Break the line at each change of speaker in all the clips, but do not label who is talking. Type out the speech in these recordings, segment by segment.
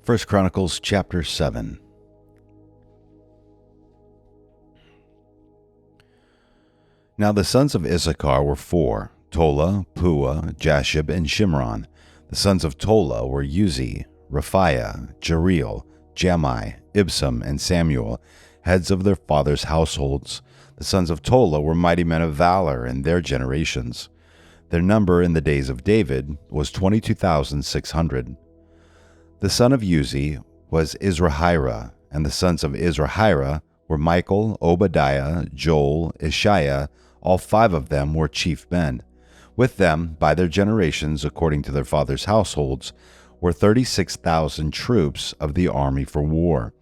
1 Chronicles chapter 7. Now the sons of Issachar were four: Tola, Puah, Jashub, and Shimron. The sons of Tola were Uzi, Raphiah, Jeriel, Jamai, Ibsam, and Samuel, heads of their fathers' households. The sons of Tola were mighty men of valor in their generations. Their number in the days of David was 22,600. The son of Uzi was Izrahirah, and the sons of Izrahirah were Michael, Obadiah, Joel, Ishiah. All five of them were chief men. With them, by their generations, according to their fathers' households, were 36,000 troops of the army for war,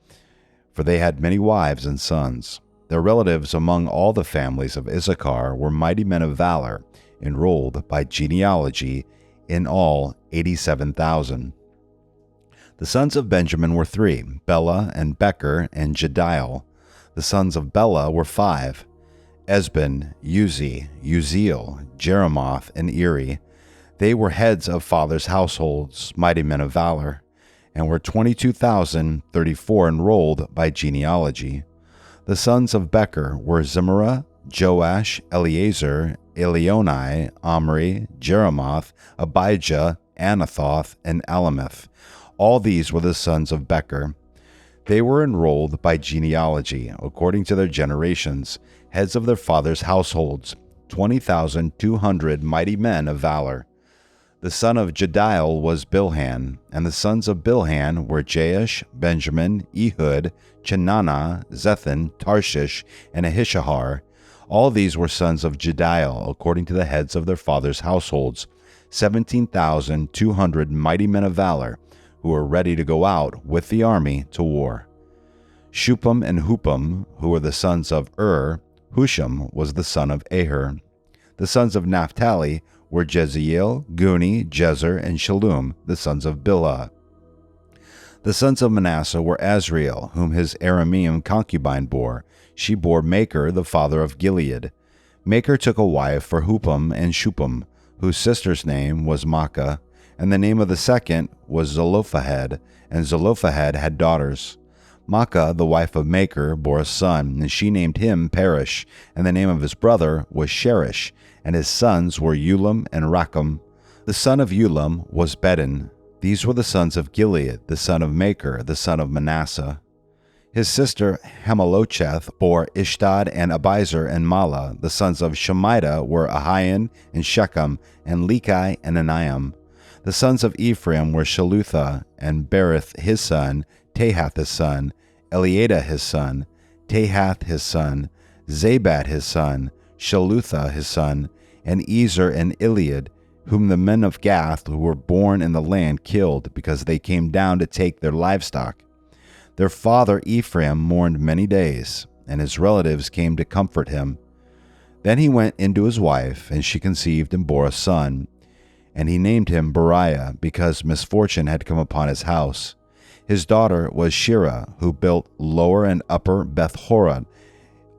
for they had many wives and sons. Their relatives among all the families of Issachar were mighty men of valor, enrolled by genealogy, in all 87,000. The sons of Benjamin were three: Bela and Becher and Jediel. The sons of Bela were five: Esben, Uzi, Uziel, Jeremoth, and Eri. They were heads of fathers' households, mighty men of valor, and were 22,034 enrolled by genealogy. The sons of Becher were Zimmerah, Joash, Eleazar, Elionai, Omri, Jeremoth, Abijah, Anathoth, and Alameth. All these were the sons of Becher. They were enrolled by genealogy, according to their generations, heads of their fathers' households, 20,200 mighty men of valor. The son of Jediel was Bilhan, and the sons of Bilhan were Jaish, Benjamin, Ehud, Chenanah, Zethan, Tarshish, and Ahishahar. All these were sons of Jediel, according to the heads of their fathers' households, 17,200 mighty men of valor, who were ready to go out with the army to war. Shupam and Hupam, who were the sons of Husham was the son of Aher. The sons of Naphtali were Jeziel, Guni, Jezer, and Shallum, the sons of Bilhah. The sons of Manasseh were Azriel, whom his Aramean concubine bore. She bore Machir, the father of Gilead. Machir took a wife for Hupam and Shupam, whose sister's name was Maacah, and the name of the second was Zelophehad, and Zelophehad had daughters. Maacah, the wife of Machir, bore a son, and she named him Perish, and the name of his brother was Sherish, and his sons were Ulam and Racham. The son of Ulam was Bedin. These were the sons of Gilead, the son of Machir, the son of Manasseh. His sister Hamalocheth bore Ishtad and Abiezer and Mala. The sons of Shemida were Ahian and Shechem, and Lechi and Aniam. The sons of Ephraim were Shalutha, and Berith his son, Tahath his son, Eliada his son, Tahath his son, Zabat his son, Shalutha his son, and Ezer and Iliad, whom the men of Gath who were born in the land killed, because they came down to take their livestock. Their father Ephraim mourned many days, and his relatives came to comfort him. Then he went into his wife, and she conceived and bore a son, and he named him Beriah, because misfortune had come upon his house. His daughter was Shirah, who built Lower and Upper Beth-horon,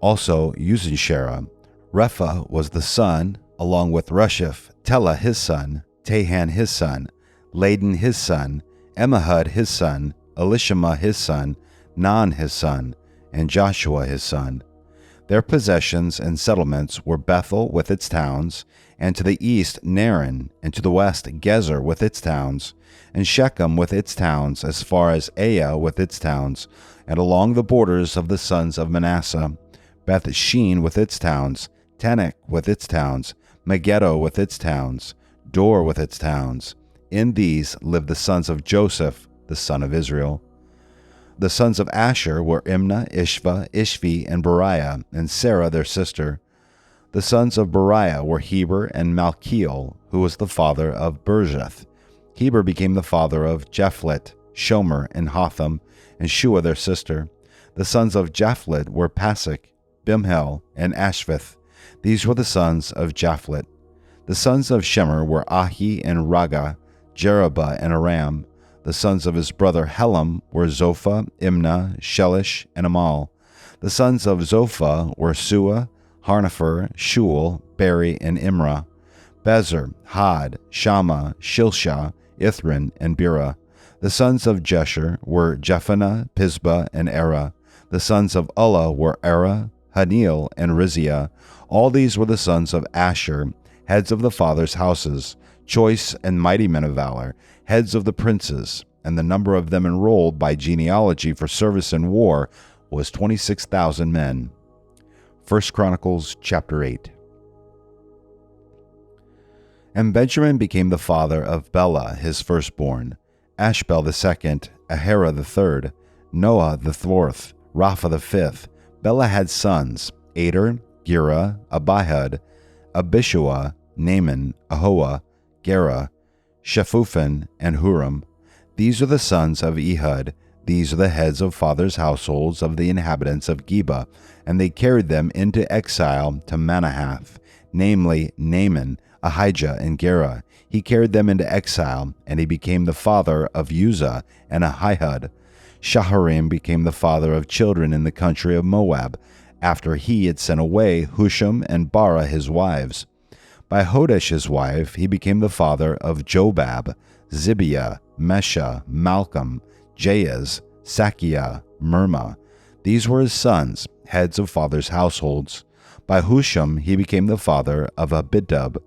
also Uzensherah. Repha was the son, along with Resheph, Telah his son, Tahan his son, Laden his son, Emmahud his son, Elishama his son, Nan his son, and Joshua his son. Their possessions and settlements were Bethel with its towns, and to the east Naran, and to the west Gezer with its towns, and Shechem with its towns, as far as Aiah with its towns, and along the borders of the sons of Manasseh, Beth-shean with its towns, Tanakh with its towns, Megiddo with its towns, Dor with its towns. In these lived the sons of Joseph, the son of Israel. The sons of Asher were Imnah, Ishva, Ishvi, and Beriah, and Sarah their sister. The sons of Beriah were Heber and Malchiel, who was the father of Berjeth. Heber became the father of Japhlet, Shomer, and Hotham, and Shua their sister. The sons of Japhlet were Pasach, Bimhel, and Ashvath. These were the sons of Japhlet. The sons of Shemer were Ahi and Raga, Jerubah and Aram. The sons of his brother Helam were Zophah, Imnah, Shelish, and Amal. The sons of Zophah were Sua, Harnepher, Shual, Beri, and Imrah. Bezer, Had, Shammah, Shilshah, Ithran, and Bera. The sons of Jeshur were Jephannah, Pisbah, and Erah. The sons of Ulla were Erah, Haniel, and Rizia. All these were the sons of Asher, heads of the fathers' houses, choice and mighty men of valor, heads of the princes, and the number of them enrolled by genealogy for service in war was 26,000 men. 1 Chronicles chapter 8. And Benjamin became the father of Bela, his firstborn, Ashbel the second, Ahara the third, Noah the fourth, Rapha the fifth. Bela had sons, Ader, Gera, Abihud, Abishua, Naaman, Ahoah, Gera, Shephupham, and Huram. These are the sons of Ehud. These are the heads of fathers' households of the inhabitants of Geba, and they carried them into exile to Manahath, namely Naaman, Ahijah, and Gera. He carried them into exile, and he became the father of Uzzah and Ahihud. Shaharim became the father of children in the country of Moab, after he had sent away Husham and Bara his wives. By Hodesh his wife he became the father of Jobab, Zibiah, Mesha, Malcolm, Jaiz, Sakiah, Mirma. These were his sons, heads of fathers' households. By Husham he became the father of Abidub,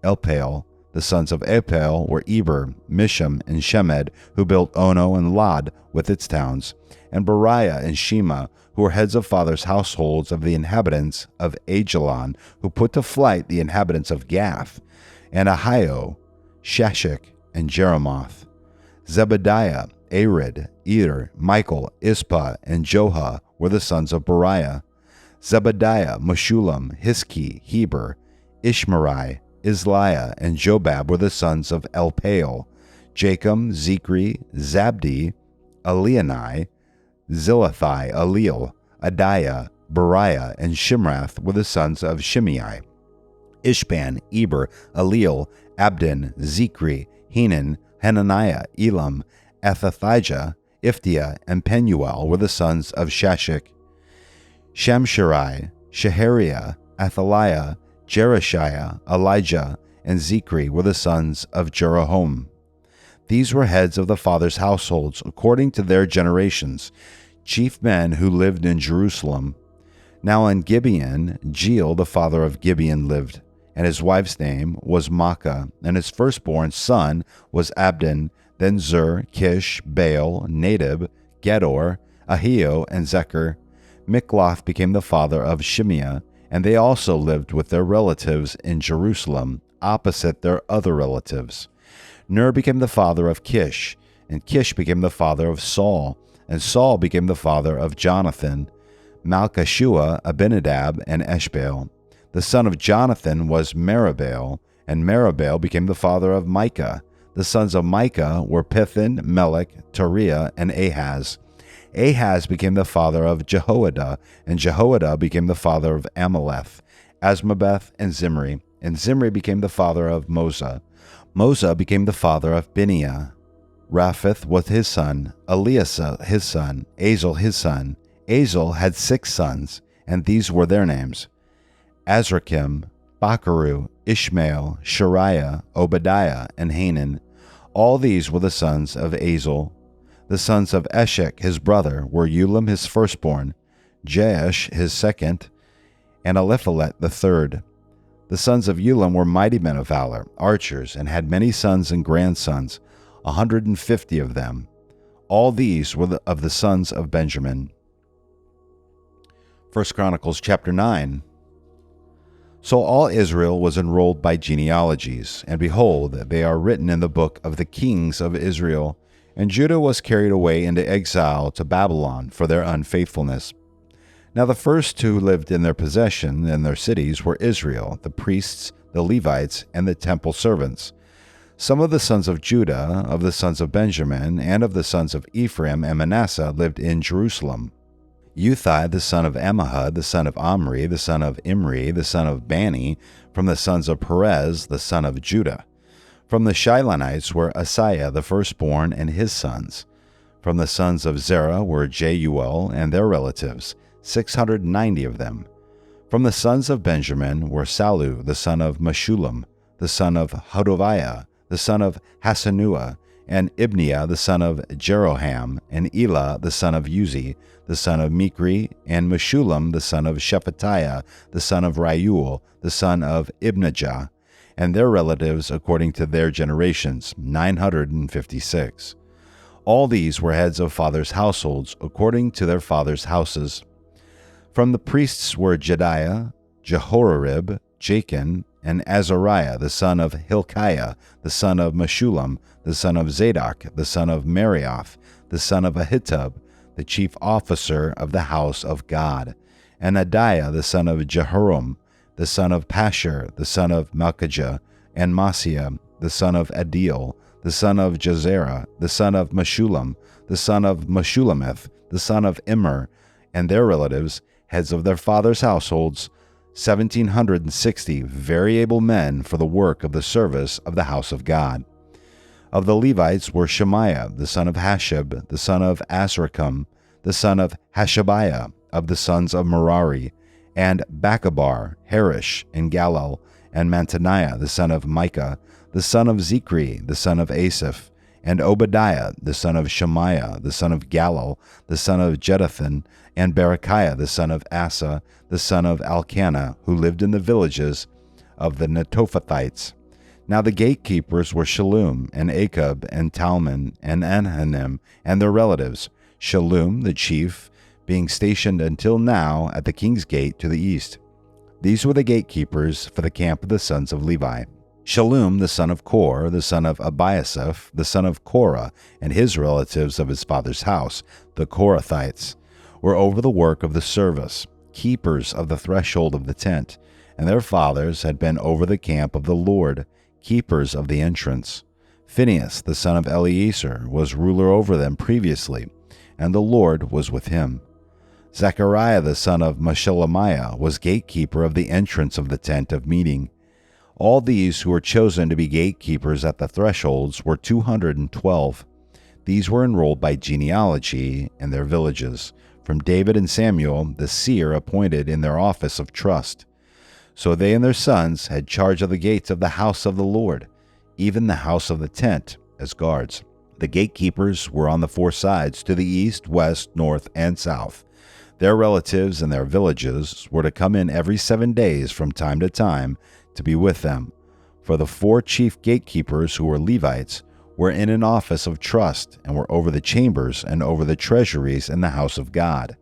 Elpaal. The sons of Elpaal were Eber, Misham, and Shemed, who built Ono and Lod with its towns, and Beriah and Shema, who were heads of fathers' households of the inhabitants of Ajalon, who put to flight the inhabitants of Gath, and Ahio, Shashik, and Jeremoth. Zebediah, Arid, Eder, Michael, Ispah, and Joha were the sons of Beriah. Zebediah, Meshullam, Hiski, Heber, Ishmerai, Isliah, and Jobab were the sons of Elpaal. Jacob, Zikri, Zabdi, Elianai, Zilathai, Eliel, Adiah, Beriah, and Shimrath were the sons of Shimei. Ishban, Eber, Eliel, Abdon, Zikri, Henan, Hananiah, Elam, Ethathijah, Iftia, and Penuel were the sons of Shashik. Shamsherai, Shehariah, Athaliah, Jereshiah, Elijah, and Zikri were the sons of Jeroham. These were heads of the fathers' households according to their generations, chief men who lived in Jerusalem. Now in Gibeon, Jeiel the father of Gibeon lived, and his wife's name was Maacah, and his firstborn son was Abdon, then Zur, Kish, Baal, Nadab, Gedor, Ahio, and Zechar. Mikloth became the father of Shimeah, and they also lived with their relatives in Jerusalem, opposite their other relatives. Ner became the father of Kish, and Kish became the father of Saul, and Saul became the father of Jonathan, Malchishua, Abinadab, and Eshbaal. The son of Jonathan was Meribbaal, and Meribbaal became the father of Micah. The sons of Micah were Pithon, Melech, Toriah, and Ahaz. Ahaz became the father of Jehoiada, and Jehoiada became the father of Amaleth, Asmabeth, and Zimri became the father of Moza. Moza became the father of Biniah. Raphith was his son, Eliasa his son, Azel his son. Azel had 6 sons, and these were their names: Azrakim, Bacharu, Ishmael, Shariah, Obadiah, and Hanan. All these were the sons of Azel. The sons of Eshek his brother were Ulam his firstborn, Jaash his second, and Eliphalet the third. The sons of Ulam were mighty men of valor, archers, and had many sons and grandsons, 150 of them. All these were of the sons of Benjamin. 1 Chronicles chapter 9. So all Israel was enrolled by genealogies, and behold, they are written in the book of the kings of Israel. And Judah was carried away into exile to Babylon for their unfaithfulness. Now the first who lived in their possession in their cities were Israel, the priests, the Levites, and the temple servants. Some of the sons of Judah, of the sons of Benjamin, and of the sons of Ephraim and Manasseh lived in Jerusalem. Uthai the son of Ammihud, the son of Omri, the son of Imri, the son of Bani, from the sons of Perez, the son of Judah. From the Shilonites were Asaiah the firstborn and his sons. From the sons of Zerah were Jeuel and their relatives, 690 of them. From the sons of Benjamin were Sallu the son of Meshullam, the son of Hodaviah, the son of Hasanua, and Ibniah the son of Jeroham, and Elah the son of Uzi, the son of Mikri, and Meshullam the son of Shephatiah, the son of Reuel, the son of Ibnijah, and their relatives according to their generations, 956. All these were heads of fathers' households according to their fathers' houses. From the priests were Jediah, Jehorarib, Jachin, and Azariah the son of Hilkiah, the son of Meshullam, the son of Zadok, the son of Marioth, the son of Ahitub, the chief officer of the house of God, and Adiah the son of Jehoram, the son of Pashur, the son of Malchijah, and Maaseiah, the son of Adiel, the son of Jezerah, the son of Meshullam, the son of Meshulameth, the son of Immer, and their relatives, heads of their fathers' households, 1,760 very able men for the work of the service of the house of God. Of the Levites were Shemaiah, the son of Hashab, the son of Azrikam, the son of Hashabiah, of the sons of Merari, and Bachabar, Harish, and Galal, and Mantaniah, the son of Micah, the son of Zichri, the son of Asaph, and Obadiah, the son of Shemaiah, the son of Galal, the son of Jeduthun, and Berechiah, the son of Asa, the son of Elkanah, who lived in the villages of the Netophathites. Now the gatekeepers were Shallum, and Achab, and Talmon, and Anhanim, and their relatives, Shallum, the chief, being stationed until now at the king's gate to the east. These were the gatekeepers for the camp of the sons of Levi. Shallum, the son of Kor, the son of Abiasaph, the son of Korah, and his relatives of his father's house, the Korathites, were over the work of the service, keepers of the threshold of the tent, and their fathers had been over the camp of the Lord, keepers of the entrance. Phinehas, the son of Eleazar, was ruler over them previously, and the Lord was with him. Zechariah, the son of Meshelemiah, was gatekeeper of the entrance of the tent of meeting. All these who were chosen to be gatekeepers at the thresholds were 212. These were enrolled by genealogy in their villages, from David and Samuel, the seer appointed in their office of trust. So they and their sons had charge of the gates of the house of the Lord, even the house of the tent, as guards. The gatekeepers were on the four sides, to the east, west, north, and south. Their relatives and their villages were to come in every 7 days from time to time to be with them. For the four chief gatekeepers, who were Levites, were in an office of trust, and were over the chambers and over the treasuries in the house of God.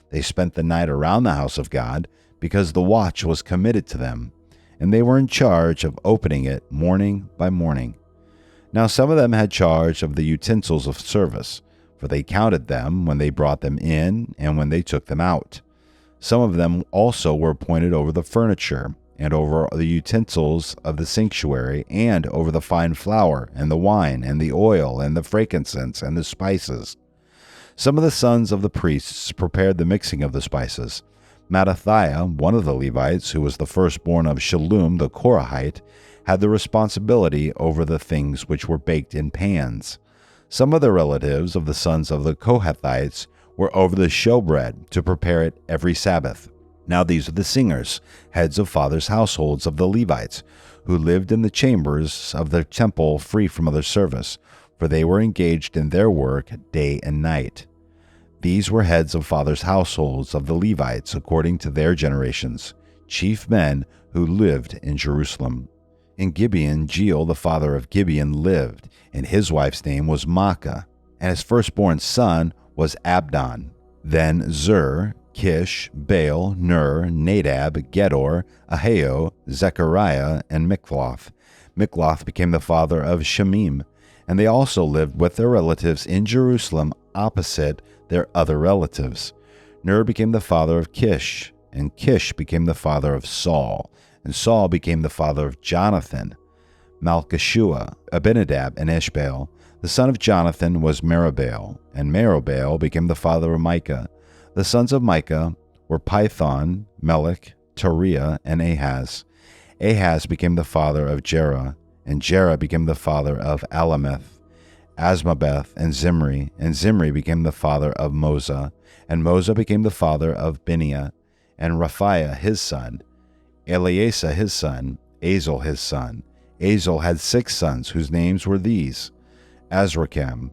They spent the night around the house of God, because the watch was committed to them, and they were in charge of opening it morning by morning. Now some of them had charge of the utensils of service, for they counted them when they brought them in and when they took them out. Some of them also were appointed over the furniture, and over the utensils of the sanctuary, and over the fine flour, and the wine, and the oil, and the frankincense, and the spices. Some of the sons of the priests prepared the mixing of the spices. Mattathiah, one of the Levites, who was the firstborn of Shallum the Korahite, had the responsibility over the things which were baked in pans. Some of the relatives of the sons of the Kohathites were over the showbread to prepare it every Sabbath. Now these are the singers, heads of fathers' households of the Levites, who lived in the chambers of the temple free from other service, for they were engaged in their work day and night. These were heads of fathers' households of the Levites according to their generations, chief men who lived in Jerusalem. In Gibeon, Jeiel the father of Gibeon lived, and his wife's name was Maacah, and his firstborn son was Abdon. Then Zur, Kish, Baal, Ner, Nadab, Gedor, Ahio, Zechariah, and Mikloth. Mikloth became the father of Shemim, and they also lived with their relatives in Jerusalem opposite their other relatives. Ner became the father of Kish, and Kish became the father of Saul, and Saul became the father of Jonathan, Malchishua, Abinadab, and Ishbaal. The son of Jonathan was Meribbaal, and Meribbaal became the father of Micah. The sons of Micah were Pithon, Melech, Teriah, and Ahaz. Ahaz became the father of Jerah, and Jerah became the father of Alameth, Asmabeth, and Zimri became the father of Moza, and Moza became the father of Biniah, and Raphiah his son, Eleasa his son, Azel his son. Azel had 6 sons, whose names were these: Azrikam,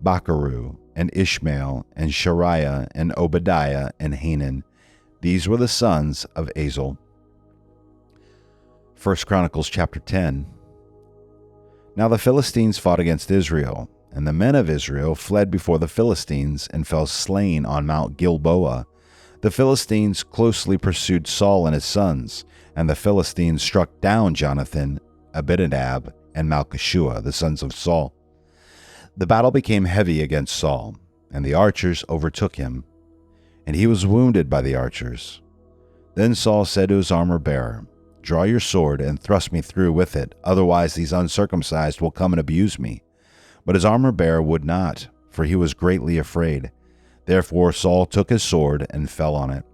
Bakaru, and Ishmael, and Shariah, and Obadiah, and Hanan. These were the sons of Azel. 1 Chronicles chapter 10. Now the Philistines fought against Israel, and the men of Israel fled before the Philistines and fell slain on Mount Gilboa. The Philistines closely pursued Saul and his sons, and the Philistines struck down Jonathan, Abinadab, and Malchishua, the sons of Saul. The battle became heavy against Saul, and the archers overtook him, and he was wounded by the archers. Then Saul said to his armor-bearer, "Draw your sword and thrust me through with it, otherwise these uncircumcised will come and abuse me." But his armor-bearer would not, for he was greatly afraid. Therefore Saul took his sword and fell on it.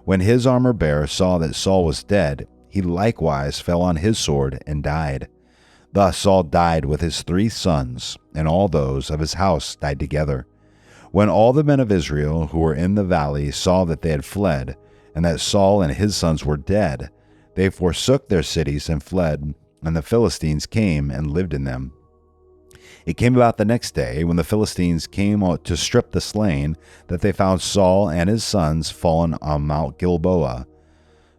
When his armor-bearer saw that Saul was dead, he likewise fell on his sword and died. Thus Saul died with his 3 sons, and all those of his house died together. When all the men of Israel who were in the valley saw that they had fled, and that Saul and his sons were dead, they forsook their cities and fled, and the Philistines came and lived in them. It came about the next day, when the Philistines came to strip the slain, that they found Saul and his sons fallen on Mount Gilboa.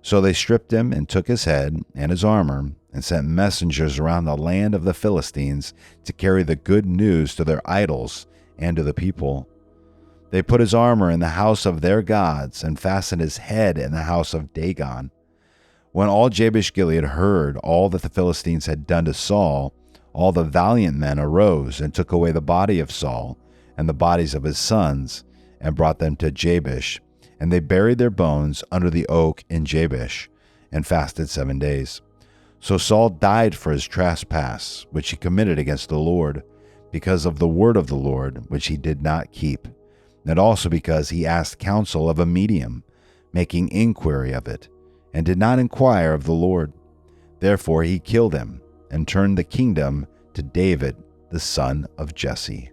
So they stripped him and took his head and his armor, and sent messengers around the land of the Philistines to carry the good news to their idols and to the people. They put his armor in the house of their gods, and fastened his head in the house of Dagon. When all Jabesh-Gilead heard all that the Philistines had done to Saul, all the valiant men arose and took away the body of Saul and the bodies of his sons, and brought them to Jabesh, and they buried their bones under the oak in Jabesh, and fasted 7 days. So Saul died for his trespass, which he committed against the Lord, because of the word of the Lord, which he did not keep, and also because he asked counsel of a medium, making inquiry of it, and did not inquire of the Lord. Therefore he killed him, and turned the kingdom to David, the son of Jesse.